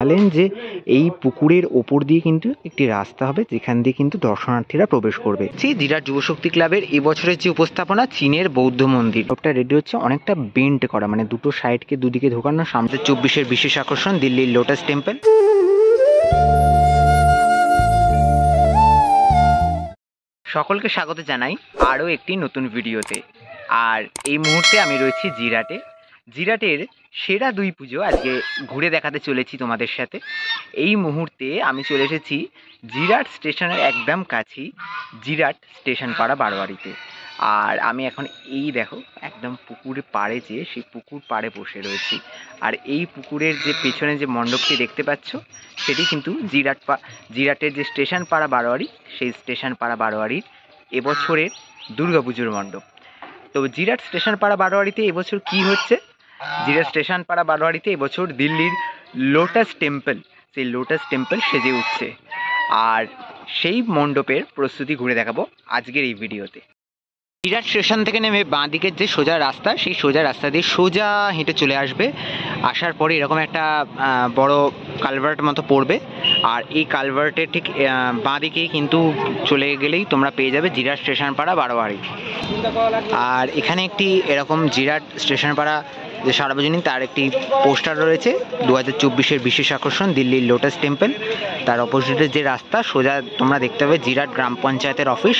দেখালেন যে এই পুকুরের ওপর দিয়ে কিন্তু একটি রাস্তা হবে যেখান দিয়ে কিন্তু দর্শনার্থীরা প্রবেশ করবে। জিরাট যুবশক্তি ক্লাবের এবছরের যে উপস্থাপনা চীনের বৌদ্ধ মন্দির, সবটা রেডি হচ্ছে, অনেকটা বেন্ট করা, মানে দুটো সাইডকে দুদিকে ঢোকানো। সামনে 24-এর বিশেষ আকর্ষণ দিল্লির লোটাস টেম্পল। সকলকে স্বাগত জানাই আরও একটি নতুন ভিডিওতে। আর এই মুহূর্তে আমি রয়েছি জিরাটের সেরা 2 পুজো আজকে ঘুরে দেখাতে চলেছি তোমাদের সাথে। এই মুহূর্তে আমি চলে এসেছি জিরাট স্টেশনের একদম কাছেই, জিরাট স্টেশন পাড়া বারোয়ারিতে। আর আমি এখন এই দেখো একদম পুকুরের পাড়ে, যে সেই পুকুর পাড়ে বসে রয়েছি। আর এই পুকুরের যে পেছনে যে মণ্ডপটি দেখতে পাচ্ছ সেটি কিন্তু জিরাটের যে স্টেশন পাড়া বারোয়ারি, সেই স্টেশন পাড়া বারোয়ারির এবছরের দুর্গাপুজোর মণ্ডপ। তো জিরাট স্টেশন পাড়া বারোয়ারিতে এবছর কি হচ্ছে, জিরাট স্টেশন পাড়া বারোয়ারিতে এবছর দিল্লির লোটাস টেম্পল, সেই লোটাস টেম্পল সেজে উঠছে। আর সেই মণ্ডপের প্রস্তুতি ঘুরে দেখাবো আজকের এই ভিডিওতে। জিরাট স্টেশন থেকে নেমে বাঁ দিকের যে সোজা রাস্তা, সেই সোজা রাস্তা দিয়ে সোজা হেঁটে চলে আসবে। আসার পরে এরকম একটা বড় কালভার্ট মতো পড়বে। আর এই কালভার্টের ঠিক বাঁ দিকেই কিন্তু চলে গেলেই তোমরা পেয়ে যাবে জিরাট স্টেশন পাড়া বারোয়ারি। আর এখানে একটি এরকম জিরাট স্টেশন পাড়া যে সার্বজনীন, তার একটি পোস্টার রয়েছে 2024-এর বিশেষ আকর্ষণ দিল্লির লোটাস টেম্পল। তার অপোজিটের যে রাস্তা সোজা তোমরা দেখতে পাবে জিরাট গ্রাম পঞ্চায়েতের অফিস,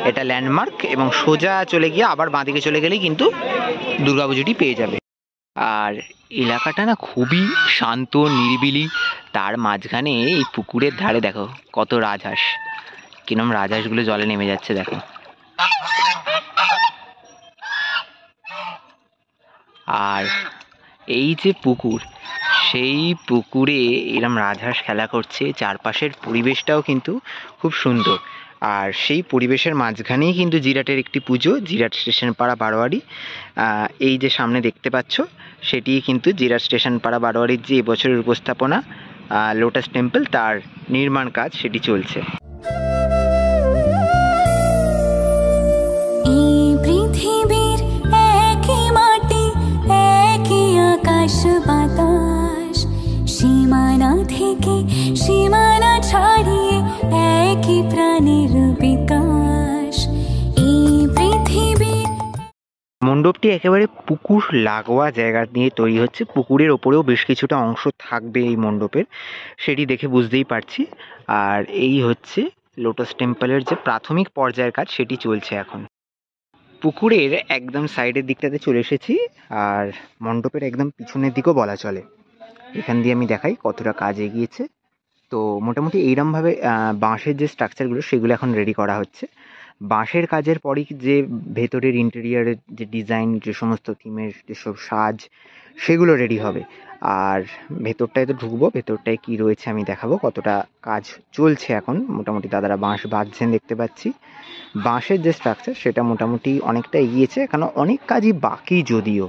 এটা ল্যান্ডমার্ক। এবং সোজা চলে গিয়ে আবার বাঁদিকে চলে গেলেই কিন্তু দুর্গাপুজোটি পেয়ে যাবে। আর এলাকাটা না খুবই শান্ত নিরিবিলি। তার মাঝখানে এই পুকুরের ধারে দেখো কত রাজহাঁস, কিরম রাজহাঁসগুলো জলে নেমে যাচ্ছে দেখো। আর এই যে পুকুর, সেই পুকুরে এরম রাজহাঁস খেলা করছে। চারপাশের পরিবেশটাও কিন্তু খুব সুন্দর। আর সেই পরিবেশের মাঝখানেই কিন্তু জিরাটের একটি পুজো, জিরাট স্টেশন পাড়া বারোয়ারি। এই যে সামনে দেখতে পাচ্ছ সেটি কিন্তু জিরাট স্টেশন পাড়া বারোয়ারির যে এবছরের উপস্থাপনা লোটাস টেম্পল, তার নির্মাণ কাজ সেটি চলছে। সীমানা থেকে সীমানা ছাড়িয়ে একই প্রাণের বিকাশ এই পৃথিবীর। মণ্ডপটি একেবারে পুকুর লাগোয়া জায়গা নিয়ে তৈরি হচ্ছে। পুকুরের ওপরেও বেশ কিছুটা অংশ থাকবে এই মণ্ডপের, সেটি দেখে বুঝতেই পারছি। আর এই হচ্ছে লোটাস টেম্পলের যে প্রাথমিক পর্যায়ের কাজ সেটি চলছে এখন। পুকুরের একদম সাইডের দিকটাতে চলে এসেছি, আর মণ্ডপের একদম পিছনের দিকেও বলা চলে। এখান দিয়ে আমি দেখাই কতটা কাজ এগিয়েছে। তো মোটামুটি এইরমভাবে বাঁশের যে স্ট্রাকচারগুলো সেগুলো এখন রেডি করা হচ্ছে। বাঁশের কাজের পরেই যে ভেতরের ইন্টেরিয়ারের যে ডিজাইন, যে সমস্ত থিমের যেসব সাজ, সেগুলো রেডি হবে। আর ভেতরটায় তো ঢুকবো, ভেতরটায় কি রয়েছে আমি দেখাবো। কতটা কাজ চলছে এখন, মোটামুটি দাদারা বাঁশ বাঁধছেন দেখতে পাচ্ছি। বাঁশের যে স্ট্রাকচার সেটা মোটামুটি অনেকটা এগিয়েছে, এখনো অনেক কাজই বাকি যদিও।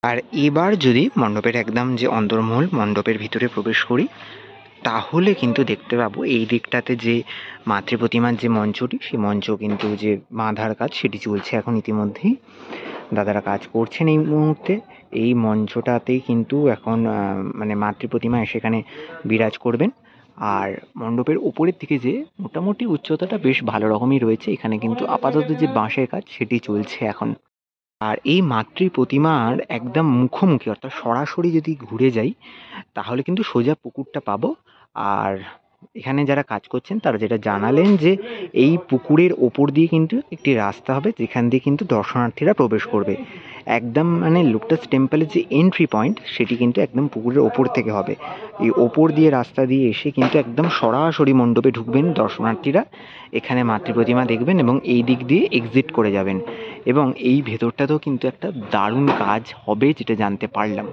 আর এবার যদি মণ্ডপের একদম যে অন্দরমহল, মণ্ডপের ভিতরে প্রবেশ করি, তাহলে কিন্তু দেখতে পাবো এই দিকটাতে যে মাতৃ প্রতিমার যে মঞ্চটি, সেই মঞ্চ কিন্তু যে বাঁধার কাজ সেটি চলছে এখন ইতিমধ্যেই। দাদারা কাজ করছেন এই মুহূর্তে। এই মঞ্চটাতেই কিন্তু এখন মানে মাতৃ প্রতিমা সেখানে বিরাজ করবেন। আর মণ্ডপের উপরের দিকে যে মোটামুটি উচ্চতাটা বেশ ভালো রকমই রয়েছে। এখানে কিন্তু আপাতত যে বাঁশের কাজ সেটি চলছে এখন। আর এই মাতৃ প্রতিমার একদম মুখোমুখি, অর্থাৎ সরাসরি যদি ঘুরে যাই তাহলে কিন্তু সোজা পুকুরটা পাবো। আর এখানে যারা কাজ করছেন তারা যেটা জানালেন যে এই পুকুরের ওপর দিয়ে কিন্তু একটি রাস্তা হবে যেখান দিয়ে কিন্তু দর্শনার্থীরা প্রবেশ করবে। একদম মানে লোটাস টেম্পলের যে এন্ট্রি পয়েন্ট সেটি কিন্তু একদম পুকুরের ওপর থেকে হবে। এই ওপর দিয়ে রাস্তা দিয়ে এসে কিন্তু একদম সরাসরি মণ্ডপে ঢুকবেন দর্শনার্থীরা, এখানে মাতৃ প্রতিমা দেখবেন এবং এই দিক দিয়ে এক্সিট করে যাবেন। এবং এই ভেতরটাতেও কিন্তু একটা দারুণ কাজ হবে যেটা জানতে পারলাম।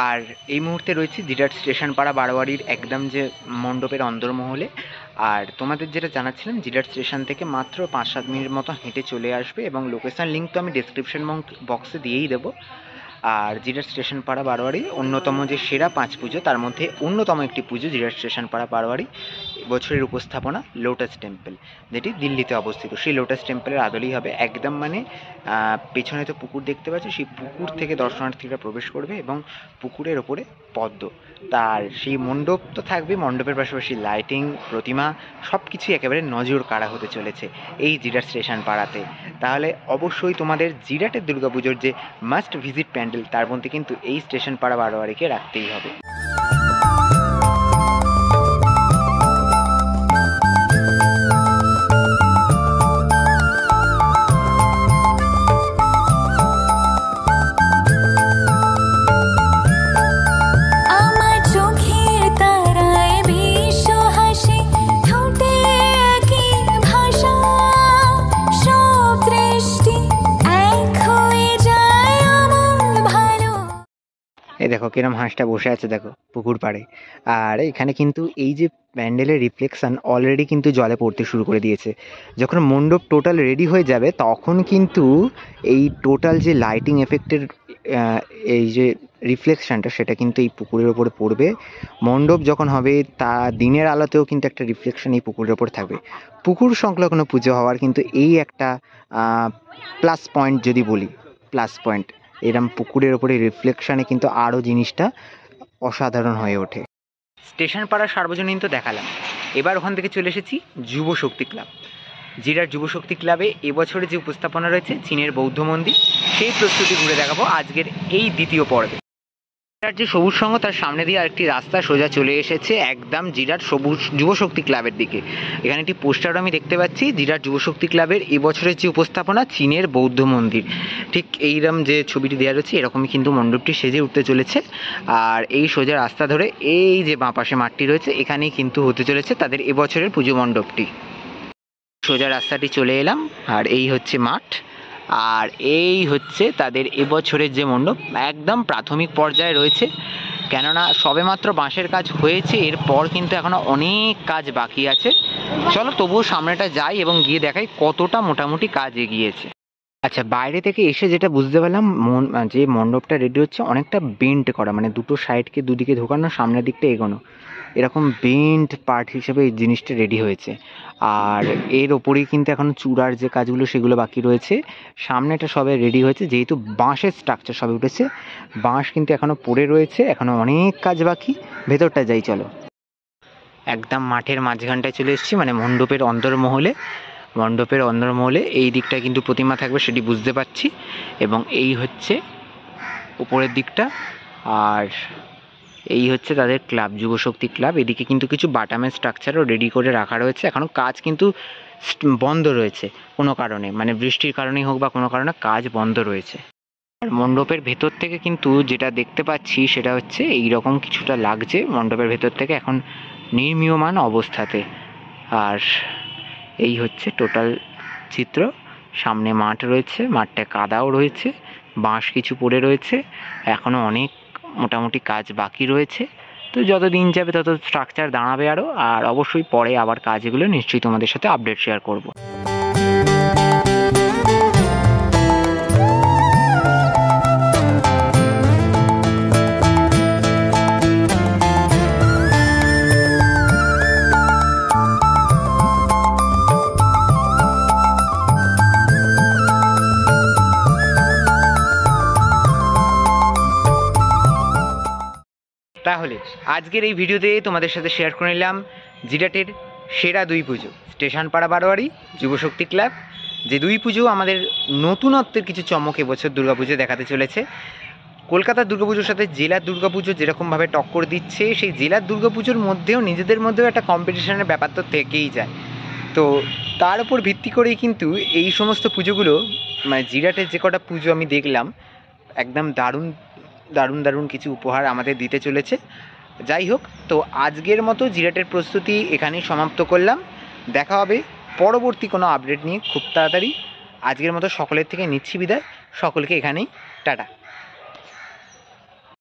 আর এই মুহূর্তে রয়েছে জিরাট স্টেশন পাড়া বারোয়ারির একদম যে মণ্ডপের অন্দরমহলে। আর তোমাদের যেটা জানাচ্ছিলাম, জিরাট স্টেশন থেকে মাত্র 5-7 মিনিট মতো হেঁটে চলে আসবে, এবং লোকেশন লিঙ্ক তো আমি ডেসক্রিপশন বক্সে দিয়েই দেবো। আর জিরাট স্টেশন পাড়া বারোয়ারি অন্যতম যে সেরা 5 পুজো, তার মধ্যে অন্যতম একটি পুজো জিরাট স্টেশন পাড়া বারোয়ারি। বছরের উপস্থাপনা লোটাস টেম্পল, যেটি দিল্লিতে অবস্থিত। সেই লোটাস টেম্পলের আদলেই হবে একদম, মানে পেছনে তো পুকুর দেখতে পাচ্ছ, সেই পুকুর থেকে দর্শনার্থীরা প্রবেশ করবে এবং পুকুরের ওপরে পদ্ম, তার সেই মণ্ডপ তো থাকবে, মণ্ডপের পাশাপাশি লাইটিং, প্রতিমা সব কিছুই একেবারে নজর কাড়া হতে চলেছে এই জিরাট স্টেশন পাড়াতে। তাহলে অবশ্যই তোমাদের জিরাটের দুর্গাপুজোর যে মাস্ট ভিজিট প্যান্ডেল, তার মধ্যে কিন্তু এই স্টেশন পাড়া বারোয়ারিকে রাখতেই হবে। এই দেখো কিরম হাঁসটা বসে আছে, দেখো পুকুর পাড়ে। আর এখানে কিন্তু এই যে প্যান্ডেলের রিফ্লেকশন অলরেডি কিন্তু জলে পড়তে শুরু করে দিয়েছে। যখন মণ্ডপ টোটাল রেডি হয়ে যাবে তখন কিন্তু এই টোটাল যে লাইটিং এফেক্টের এই যে রিফ্লেকশনটা, সেটা কিন্তু এই পুকুরের ওপরে পড়বে। মণ্ডপ যখন হবে তা দিনের আলোতেও কিন্তু একটা রিফ্লেকশন এই পুকুরের ওপর থাকবে। পুকুর সংলগ্ন পুজো হওয়ার কিন্তু এই একটা প্লাস পয়েন্ট, যদি বলি প্লাস পয়েন্ট, এরম পুকুরের ওপরে রিফ্লেকশনে কিন্তু আরও জিনিসটা অসাধারণ হয়ে ওঠে। স্টেশন পাড়া সার্বজনীন তো দেখালাম, এবার ওখান থেকে চলে এসেছি যুব শক্তি ক্লাব। জিরাট যুব শক্তি ক্লাবে এবছরে যে উপস্থাপনা রয়েছে চীনের বৌদ্ধ মন্দির, সেই প্রস্তুতি ঘুরে দেখাবো আজকের এই দ্বিতীয় পর্বে। জিরাট যে সবুজ সংঘ, তার সামনে দিয়ে আরেকটি রাস্তা সোজা চলে এসেছে একদম জিরাট সবুজ যুব শক্তি ক্লাবের দিকে। এখানে একটি পোস্টার আমি দেখতে পাচ্ছি, জিরাট যুব শক্তি ক্লাবের এবছরের যে উপস্থাপনা চীনের বৌদ্ধ মন্দির। ঠিক এইরকম যে ছবিটি দেওয়া রয়েছে এরকমই কিন্তু মণ্ডপটি সেজে উঠতে চলেছে। আর এই সোজা রাস্তা ধরে এই যে বাঁ পাশে মাঠটি রয়েছে, এখানেই কিন্তু হতে চলেছে তাদের এবছরের পুজো মণ্ডপটি। সোজা রাস্তাটি চলে এলাম, আর এই হচ্ছে মাঠ, আর এই হচ্ছে তাদের এবছরের যে মণ্ডপ। একদম প্রাথমিক পর্যায়ে রয়েছে, কেননা সবেমাত্র বাঁশের কাজ হয়েছে, এরপর কিন্তু এখনো অনেক কাজ বাকি আছে। চলো তবুও সামনেটা যাই এবং গিয়ে দেখাই কতটা মোটামুটি কাজ এগিয়েছে। আচ্ছা, বাইরে থেকে এসে যেটা বুঝতে পারলাম, যে মণ্ডপটা রেডি হচ্ছে অনেকটা বেন্ড করা, মানে দুটো সাইডকে দুদিকে ঢোকানো, সামনের দিকটা এগোনো, এরকম বেন্ড পার্ট হিসেবে এই জিনিসটা রেডি হয়েছে। আর এর ওপরেই কিন্তু এখন চূড়ার যে কাজগুলো সেগুলো বাকি রয়েছে। সামনেটা সবে রেডি হয়েছে, যেহেতু বাঁশের স্ট্রাকচার সবে উঠেছে, বাঁশ কিন্তু এখনও পড়ে রয়েছে, এখনও অনেক কাজ বাকি। ভেতরটা যাই চলো। একদম মাঠের মাঝখানটায় চলে এসেছি, মানে মণ্ডপের অন্দরমহলে। মণ্ডপের অন্দরমহলে এই দিকটা কিন্তু প্রতিমা থাকবে, সেটি বুঝতে পারছি, এবং এই হচ্ছে উপরের দিকটা। আর এই হচ্ছে তাদের ক্লাব, যুবশক্তি ক্লাব। এদিকে কিন্তু কিছু বাটামের স্ট্রাকচারও রেডি করে রাখা রয়েছে, এখনও কাজ কিন্তু বন্ধ রয়েছে কোনো কারণে, মানে বৃষ্টির কারণেই হোক বা কোনো কারণে কাজ বন্ধ রয়েছে। আর মণ্ডপের ভেতর থেকে কিন্তু যেটা দেখতে পাচ্ছি সেটা হচ্ছে এই রকম কিছুটা লাগছে মণ্ডপের ভেতর থেকে, এখন নির্মীয়মান অবস্থাতে। আর এই হচ্ছে টোটাল চিত্র। সামনে মাঠ রয়েছে, মাঠটা কাদাও রয়েছে, বাঁশ কিছু পড়ে রয়েছে, এখনও অনেক মোটামুটি কাজ বাকি রয়েছে। তো যত দিন যাবে তত স্ট্রাকচার দাঁড়াবে আরও। আর অবশ্যই পরে আবার কাজগুলো নিশ্চয়ই তোমাদের সাথে আপডেট শেয়ার করব। তাহলে আজকের এই ভিডিওতে তোমাদের সাথে শেয়ার করে নিলাম জিরাটের সেরা দুই পুজো, স্টেশন পাড়া বারোয়ারি, যুবশক্তি ক্লাব। যে দুই পুজো আমাদের নতুনত্বের কিছু চমক এবছর দুর্গাপুজো দেখাতে চলেছে। কলকাতার দুর্গাপুজোর সাথে জেলার দুর্গাপুজো যেরকমভাবে টক্কর দিচ্ছে, সেই জেলার দুর্গাপুজোর মধ্যেও নিজেদের মধ্যেও একটা কম্পিটিশনের ব্যাপার তো থেকেই যায়। তো তার উপর ভিত্তি করেই কিন্তু এই সমস্ত পুজোগুলো, মানে জিরাটের যে কটা পুজো আমি দেখলাম, একদম দারুণ দারুণ দারুণ কিছু উপহার আমাদের দিতে চলেছে। যাই হোক, তো আজকের মতো জিরাটের প্রস্তুতি এখানেই সমাপ্ত করলাম। দেখা হবে পরবর্তী কোনো আপডেট নিয়ে খুব তাড়াতাড়ি। আজকের মতো সকলের থেকে নিচ্ছি বিদায়, সকলকে এখানেই টাটা।